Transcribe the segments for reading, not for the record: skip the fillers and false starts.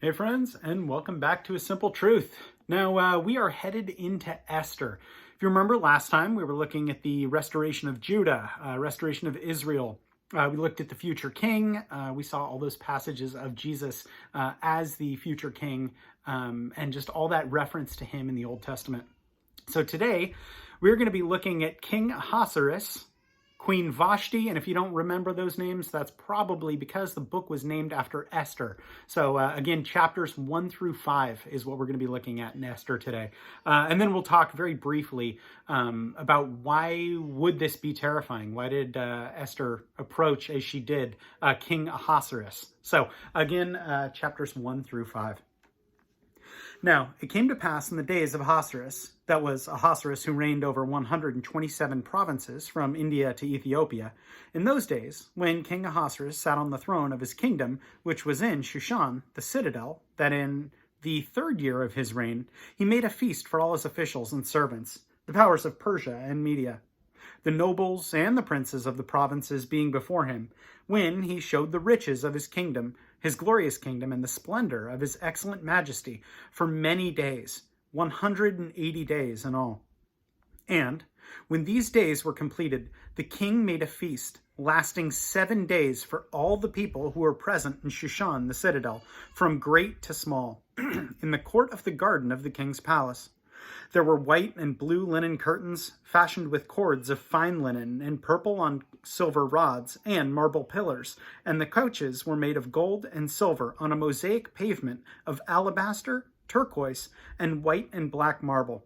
Hey friends, and welcome back to A Simple Truth. Now, we are headed into Esther. If you remember last time, we were looking at the restoration of Judah, restoration of Israel. We looked at the future king. We saw all those passages of Jesus as the future king and just all that reference to him in the Old Testament. So today, we're going to be looking at King Ahasuerus, Queen Vashti, and if you don't remember those names, that's probably because the book was named after Esther. So again, chapters 1 through 5 is what we're going to be looking at in Esther today. And then we'll talk very briefly about why would this be terrifying? Why did Esther approach as she did King Ahasuerus? So again, chapters 1 through 5. Now, it came to pass in the days of Ahasuerus, that was Ahasuerus who reigned over 127 provinces from India to Ethiopia, in those days, when King Ahasuerus sat on the throne of his kingdom, which was in Shushan, the citadel, that in the 3rd year of his reign, he made a feast for all his officials and servants, the powers of Persia and Media, the nobles and the princes of the provinces being before him, when he showed the riches of his kingdom, his glorious kingdom, and the splendor of his excellent majesty for many days, 180 days in all. And when these days were completed, the king made a feast lasting 7 days for all the people who were present in Shushan, the citadel, from great to small, in the court of the garden of the king's palace. There were white and blue linen curtains, fashioned with cords of fine linen, and purple on silver rods, and marble pillars, and the couches were made of gold and silver on a mosaic pavement of alabaster, turquoise, and white and black marble.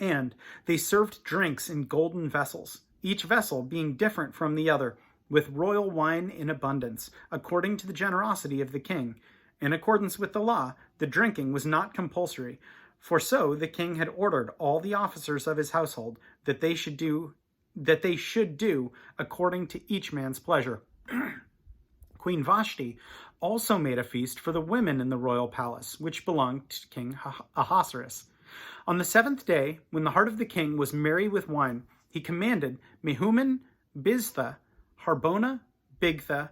And they served drinks in golden vessels, each vessel being different from the other, with royal wine in abundance, according to the generosity of the king. In accordance with the law, the drinking was not compulsory, for so the king had ordered all the officers of his household that they should do according to each man's pleasure. Queen Vashti also made a feast for the women in the royal palace, which belonged to King Ahasuerus. On the 7th day, when the heart of the king was merry with wine, he commanded Mehuman, Biztha, Harbona, Bigtha,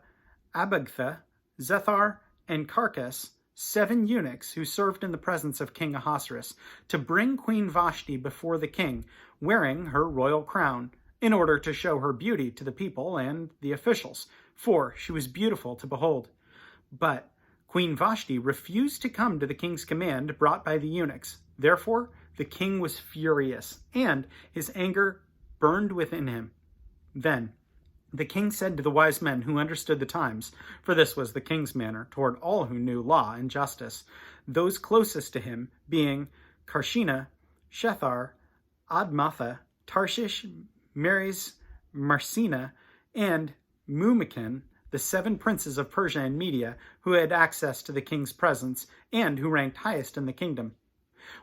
Abagtha, Zethar, and Carcass, 7 eunuchs who served in the presence of King Ahasuerus, to bring Queen Vashti before the king, wearing her royal crown, in order to show her beauty to the people and the officials, for she was beautiful to behold. But Queen Vashti refused to come to the king's command brought by the eunuchs. Therefore, the king was furious, and his anger burned within him. Then the king said to the wise men who understood the times, for this was the king's manner toward all who knew law and justice, those closest to him being Karshina, Shethar, Admatha, Tarshish, Meres, Marsina, and Mumakin, the 7 princes of Persia and Media, who had access to the king's presence, and who ranked highest in the kingdom.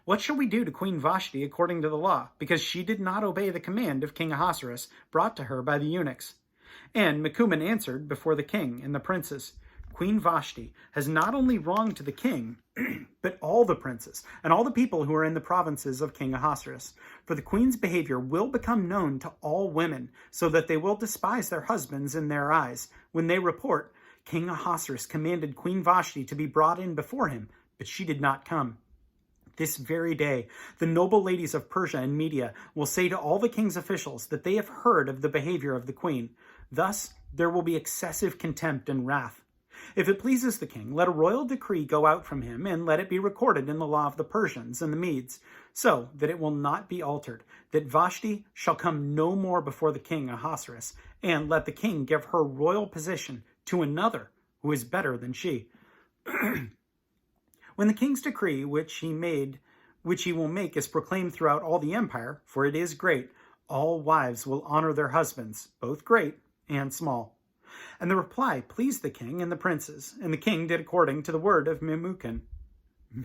What shall we do to Queen Vashti according to the law, because she did not obey the command of King Ahasuerus brought to her by the eunuchs? And Mehuman answered before the king and the princes, Queen Vashti has not only wronged the king, but all the princes and all the people who are in the provinces of King Ahasuerus. For the queen's behavior will become known to all women, so that they will despise their husbands in their eyes, when they report, King Ahasuerus commanded Queen Vashti to be brought in before him, but she did not come. This very day, the noble ladies of Persia and Media will say to all the king's officials that they have heard of the behavior of the queen. Thus, there will be excessive contempt and wrath. If it pleases the king, let a royal decree go out from him, and let it be recorded in the law of the Persians and the Medes, so that it will not be altered, that Vashti shall come no more before the king Ahasuerus, and let the king give her royal position to another who is better than she. When the king's decree which he will make is proclaimed throughout all the empire, for it is great, all wives will honor their husbands, both great and small. And the reply pleased the king and the princes, and the king did according to the word of Memucan.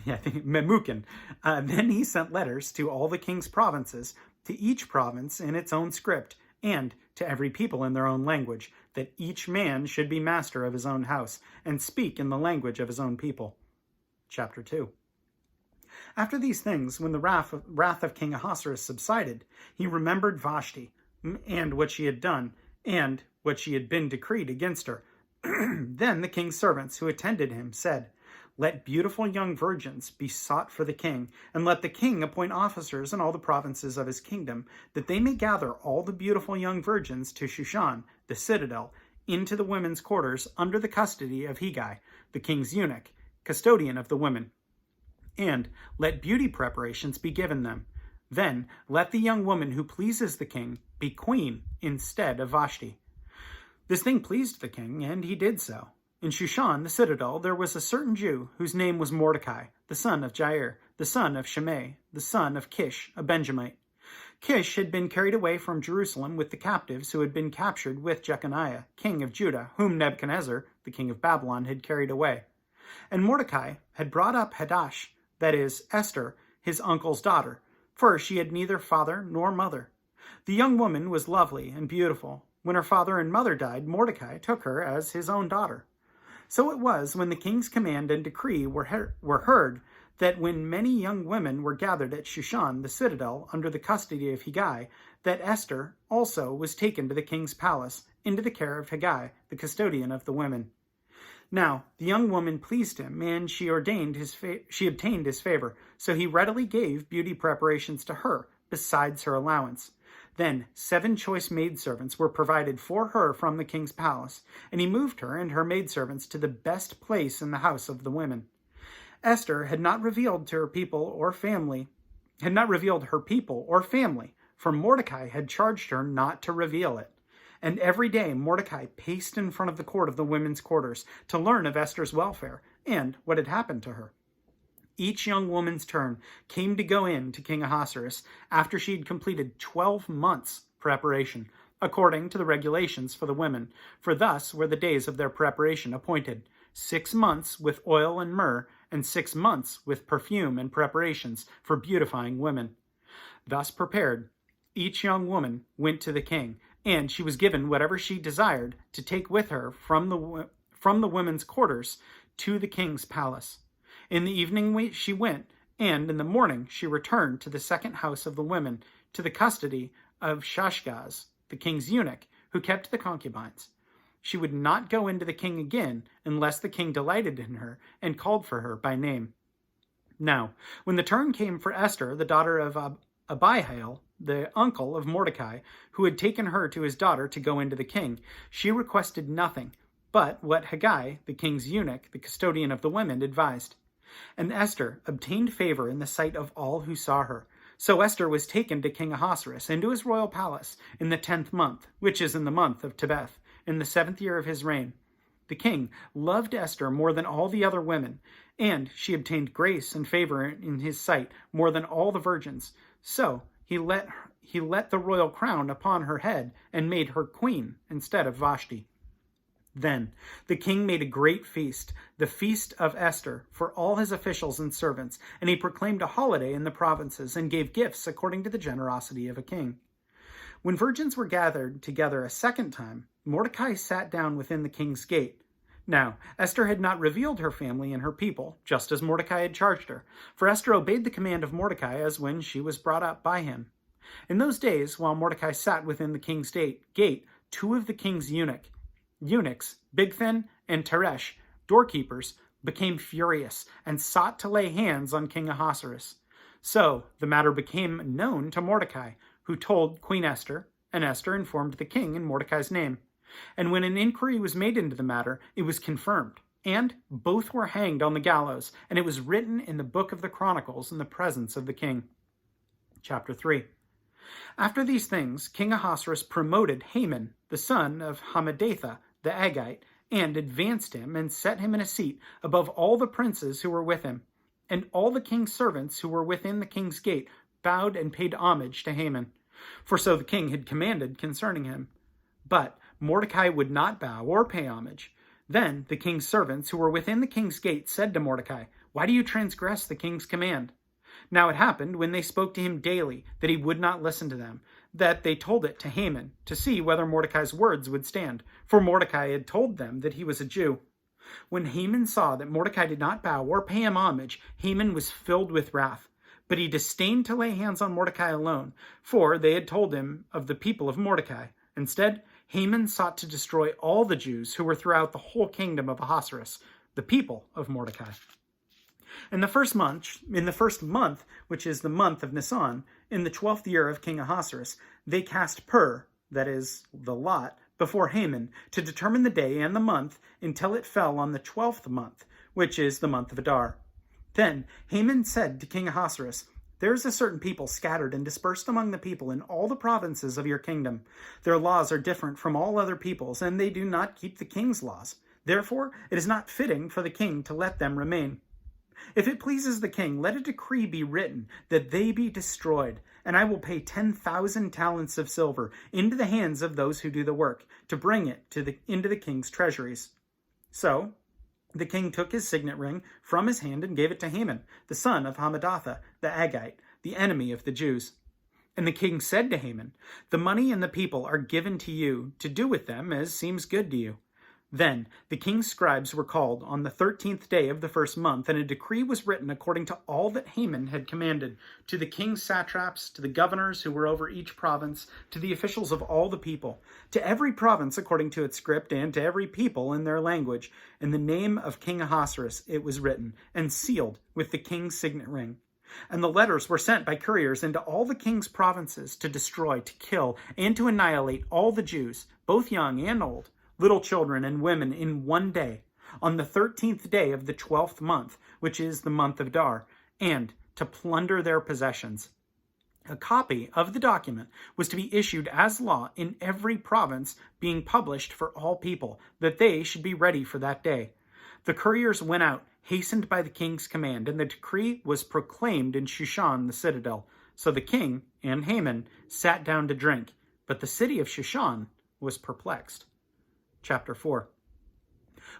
Then he sent letters to all the king's provinces, to each province in its own script, and to every people in their own language, that each man should be master of his own house, and speak in the language of his own people. Chapter 2. After these things, when the wrath of King Ahasuerus subsided, he remembered Vashti, and what she had done, and what she had been decreed against her. Then the king's servants who attended him said, Let beautiful young virgins be sought for the king, and let the king appoint officers in all the provinces of his kingdom, that they may gather all the beautiful young virgins to Shushan, the citadel, into the women's quarters under the custody of Hegai, the king's eunuch, custodian of the women. And let beauty preparations be given them. Then let the young woman who pleases the king be queen instead of Vashti. This thing pleased the king, and he did so. In Shushan, the citadel, there was a certain Jew whose name was Mordecai, the son of Jair, the son of Shimei, the son of Kish, a Benjamite. Kish had been carried away from Jerusalem with the captives who had been captured with Jeconiah, king of Judah, whom Nebuchadnezzar, the king of Babylon, had carried away. And Mordecai had brought up Hadash, that is, Esther, his uncle's daughter, for she had neither father nor mother. The young woman was lovely and beautiful. When her father and mother died, Mordecai took her as his own daughter. So it was, when the king's command and decree were heard, that when many young women were gathered at Shushan, the citadel, under the custody of Hegai, that Esther also was taken to the king's palace, into the care of Hegai, the custodian of the women. Now the young woman pleased him, and she obtained his favor, so he readily gave beauty preparations to her, besides her allowance. Then 7 choice maidservants were provided for her from the king's palace, and he moved her and her maidservants to the best place in the house of the women. Esther had not revealed her people or family, for Mordecai had charged her not to reveal it. And every day Mordecai paced in front of the court of the women's quarters to learn of Esther's welfare and what had happened to her. Each young woman's turn came to go in to King Ahasuerus after she had completed 12 months' preparation, according to the regulations for the women, for thus were the days of their preparation appointed, 6 months with oil and myrrh, and 6 months with perfume and preparations for beautifying women. Thus prepared, each young woman went to the king, and she was given whatever she desired to take with her from the women's quarters to the king's palace. In the evening she went, and in the morning she returned to the second house of the women, to the custody of Shashgaz, the king's eunuch, who kept the concubines. She would not go into the king again unless the king delighted in her and called for her by name. Now, when the turn came for Esther, the daughter of Abihail, the uncle of Mordecai, who had taken her to his daughter to go into the king, she requested nothing but what Hegai, the king's eunuch, the custodian of the women, advised. And Esther obtained favor in the sight of all who saw her. So Esther was taken to King Ahasuerus into his royal palace in the 10th month, which is in the month of Tebeth, in the 7th year of his reign. The king loved Esther more than all the other women, and she obtained grace and favor in his sight more than all the virgins. So he let the royal crown upon her head and made her queen instead of Vashti. Then the king made a great feast, the feast of Esther, for all his officials and servants, and he proclaimed a holiday in the provinces and gave gifts according to the generosity of a king. When virgins were gathered together a second time, Mordecai sat down within the king's gate. Now, Esther had not revealed her family and her people, just as Mordecai had charged her, for Esther obeyed the command of Mordecai as when she was brought up by him. In those days, while Mordecai sat within the king's gate, 2 of the king's eunuchs, Bigthan and Teresh, doorkeepers, became furious and sought to lay hands on King Ahasuerus. So the matter became known to Mordecai, who told Queen Esther, and Esther informed the king in Mordecai's name. And when an inquiry was made into the matter, it was confirmed, and both were hanged on the gallows, and it was written in the book of the Chronicles in the presence of the king. Chapter 3. After these things, King Ahasuerus promoted Haman, the son of Hammedatha, the Agite, and advanced him and set him in a seat above all the princes who were with him. And all the king's servants who were within the king's gate bowed and paid homage to Haman, for so the king had commanded concerning him. But Mordecai would not bow or pay homage. Then the king's servants who were within the king's gate said to Mordecai, "Why do you transgress the king's command?" Now it happened, when they spoke to him daily, that he would not listen to them, that they told it to Haman, to see whether Mordecai's words would stand, for Mordecai had told them that he was a Jew. When Haman saw that Mordecai did not bow or pay him homage, Haman was filled with wrath. But he disdained to lay hands on Mordecai alone, for they had told him of the people of Mordecai. Instead, Haman sought to destroy all the Jews who were throughout the whole kingdom of Ahasuerus, the people of Mordecai. In the first month, which is the month of Nisan, in the 12th year of King Ahasuerus, they cast pur, that is, the lot, before Haman, to determine the day and the month until it fell on the 12th month, which is the month of Adar. Then Haman said to King Ahasuerus, "There is a certain people scattered and dispersed among the people in all the provinces of your kingdom. Their laws are different from all other peoples, and they do not keep the king's laws. Therefore, it is not fitting for the king to let them remain. If it pleases the king, let a decree be written that they be destroyed, and I will pay 10,000 talents of silver into the hands of those who do the work, to bring it into the king's treasuries." So the king took his signet ring from his hand and gave it to Haman, the son of Hammedatha, the Agagite, the enemy of the Jews. And the king said to Haman, "The money and the people are given to you to do with them as seems good to you." Then the king's scribes were called on the 13th day of the first month, and a decree was written according to all that Haman had commanded, to the king's satraps, to the governors who were over each province, to the officials of all the people, to every province according to its script, and to every people in their language. In the name of King Ahasuerus it was written, and sealed with the king's signet ring. And the letters were sent by couriers into all the king's provinces to destroy, to kill, and to annihilate all the Jews, both young and old, little children and women, in one day, on the 13th day of the 12th month, which is the month of Adar, and to plunder their possessions. A copy of the document was to be issued as law in every province, being published for all people, that they should be ready for that day. The couriers went out, hastened by the king's command, and the decree was proclaimed in Shushan the citadel. So the king and Haman sat down to drink, but the city of Shushan was perplexed. Chapter 4.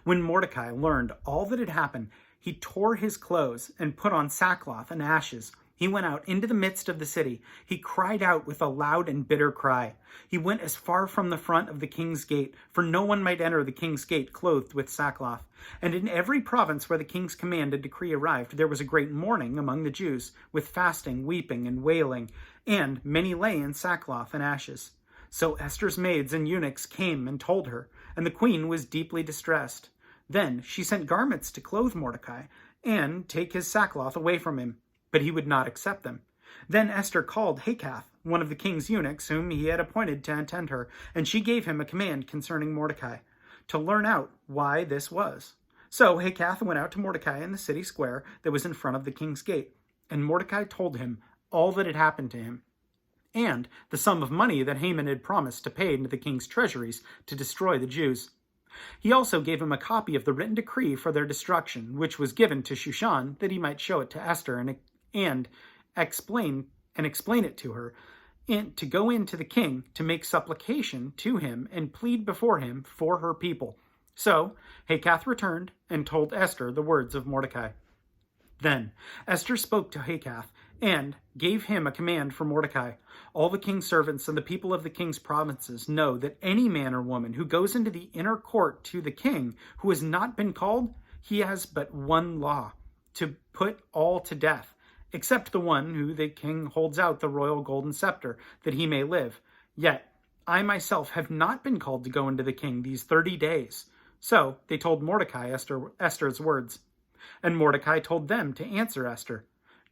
When Mordecai learned all that had happened, he tore his clothes and put on sackcloth and ashes. He went out into the midst of the city. He cried out with a loud and bitter cry. He went as far from the front of the king's gate, for no one might enter the king's gate clothed with sackcloth. And in every province where the king's command and decree arrived, there was a great mourning among the Jews, with fasting, weeping, and wailing, and many lay in sackcloth and ashes. So Esther's maids and eunuchs came and told her, and the queen was deeply distressed. Then she sent garments to clothe Mordecai and take his sackcloth away from him, but he would not accept them. Then Esther called Hakath, one of the king's eunuchs, whom he had appointed to attend her, and she gave him a command concerning Mordecai, to learn out why this was. So Hakath went out to Mordecai in the city square that was in front of the king's gate, and Mordecai told him all that had happened to him, and the sum of money that Haman had promised to pay into the king's treasuries to destroy the Jews. He also gave him a copy of the written decree for their destruction, which was given to Shushan, that he might show it to Esther and explain it to her, and to go in to the king to make supplication to him and plead before him for her people. So Hakath returned and told Esther the words of Mordecai. Then Esther spoke to Hakath and gave him a command for Mordecai. All the king's servants and the people of the king's provinces know that any man or woman who goes into the inner court to the king who has not been called, he has but one law, to put all to death, except the one who the king holds out the royal golden scepter, that he may live. Yet I myself have not been called to go into the king these 30 days. So they told Mordecai Esther's words. And Mordecai told them to answer Esther,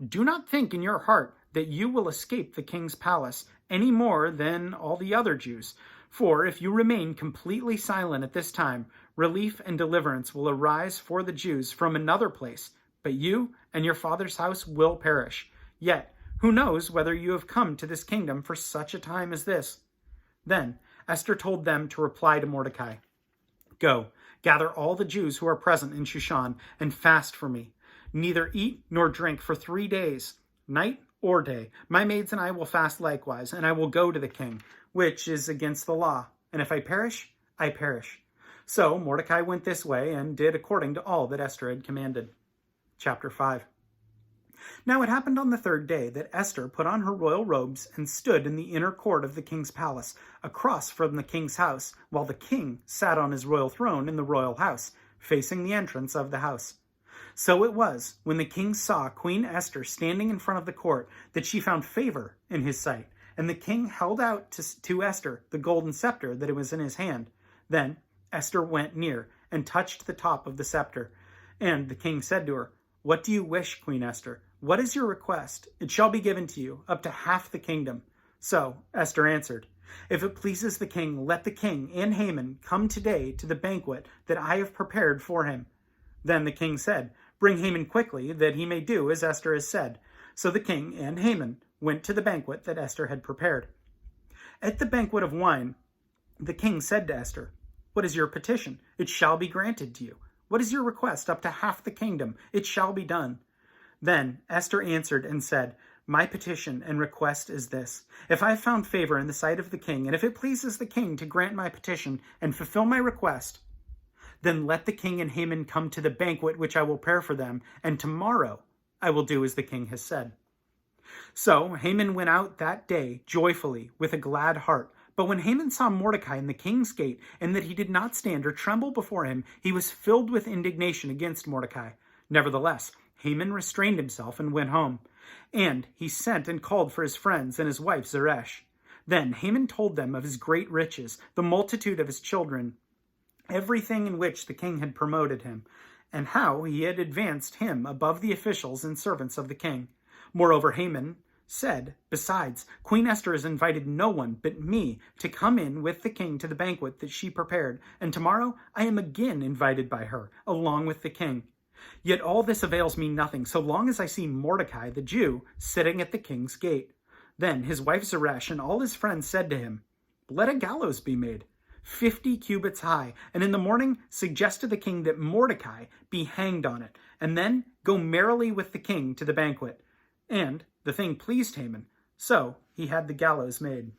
"Do not think in your heart that you will escape the king's palace any more than all the other Jews. For if you remain completely silent at this time, relief and deliverance will arise for the Jews from another place, but you and your father's house will perish. Yet, who knows whether you have come to this kingdom for such a time as this?" Then Esther told them to reply to Mordecai, "Go, gather all the Jews who are present in Shushan, and fast for me. Neither eat nor drink for 3 days, night or day. My maids and I will fast likewise, and I will go to the king, which is against the law. And if I perish, I perish." So Mordecai went this way and did according to all that Esther had commanded. Chapter 5. Now it happened on the 3rd day that Esther put on her royal robes and stood in the inner court of the king's palace, across from the king's house, while the king sat on his royal throne in the royal house, facing the entrance of the house. So it was, when the king saw Queen Esther standing in front of the court, that she found favor in his sight, and the king held out to Esther the golden scepter that was in his hand. Then Esther went near and touched the top of the scepter, and the king said to her, "What do you wish, Queen Esther? What is your request? It shall be given to you, up to half the kingdom." So Esther answered, "If it pleases the king, let the king and Haman come today to the banquet that I have prepared for him." Then the king said, "Bring Haman quickly, that he may do as Esther has said." So the king and Haman went to the banquet that Esther had prepared. At the banquet of wine, the king said to Esther, "What is your petition? It shall be granted to you. What is your request? Up to half the kingdom. It shall be done." Then Esther answered and said, "My petition and request is this. If I have found favor in the sight of the king, and if it pleases the king to grant my petition and fulfill my request, then let the king and Haman come to the banquet which I will prepare for them, and tomorrow I will do as the king has said." So Haman went out that day joyfully with a glad heart. But when Haman saw Mordecai in the king's gate, and that he did not stand or tremble before him, he was filled with indignation against Mordecai. Nevertheless, Haman restrained himself and went home. And he sent and called for his friends and his wife Zeresh. Then Haman told them of his great riches, the multitude of his children, everything in which the king had promoted him, and how he had advanced him above the officials and servants of the king. Moreover, Haman said, "Besides, Queen Esther has invited no one but me to come in with the king to the banquet that she prepared, and tomorrow I am again invited by her, along with the king. Yet all this avails me nothing, so long as I see Mordecai the Jew sitting at the king's gate." Then his wife Zeresh and all his friends said to him, "Let a gallows be made, 50 cubits high, and in the morning suggest to the king that Mordecai be hanged on it, and then go merrily with the king to the banquet." And the thing pleased Haman, so he had the gallows made.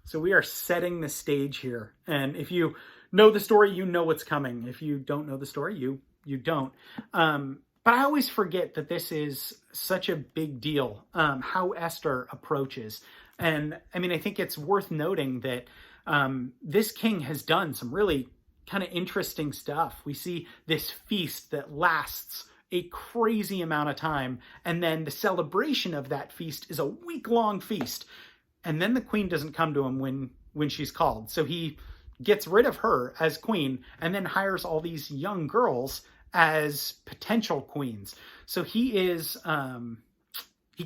So we are setting the stage here. And if you know the story, you know what's coming. If you don't know the story, you don't. But I always forget that this is such a big deal, how Esther approaches. And I mean, I think it's worth noting that this king has done some really kind of interesting stuff. We see this feast that lasts a crazy amount of time, and then the celebration of that feast is a week-long feast, and then the queen doesn't come to him when she's called. So he gets rid of her as queen and then hires all these young girls as potential queens. So he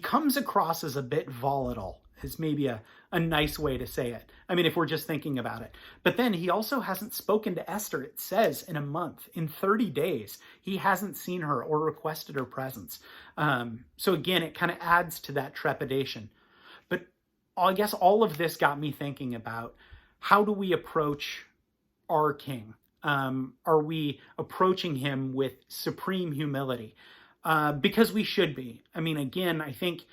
comes across as a bit volatile, is maybe a nice way to say it. I mean, if we're just thinking about it. But then he also hasn't spoken to Esther, it says, in a month, in 30 days. He hasn't seen her or requested her presence. So again, it kind of adds to that trepidation. But I guess all of this got me thinking about, how do we approach our king? Are we approaching him with supreme humility? Because we should be. I mean, again, I think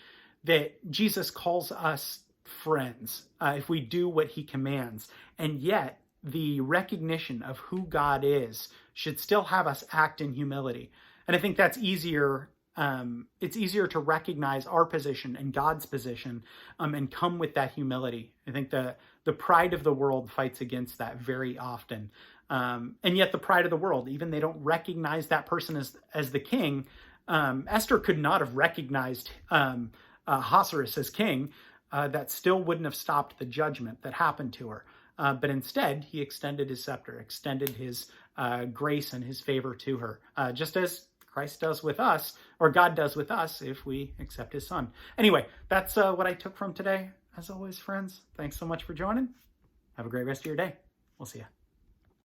that Jesus calls us friends if we do what he commands. And yet, the recognition of who God is should still have us act in humility. And I think that's easier. It's easier to recognize our position and God's position and come with that humility. I think the pride of the world fights against that very often. And yet the pride of the world, even they don't recognize that person as the king. Esther could not have recognized Ahasuerus as king. That still wouldn't have stopped the judgment that happened to her. But instead, he extended his scepter, extended his grace and his favor to her, just as Christ does with us, or God does with us, if we accept his son. Anyway, that's what I took from today. As always, friends, thanks so much for joining. Have a great rest of your day. We'll see you.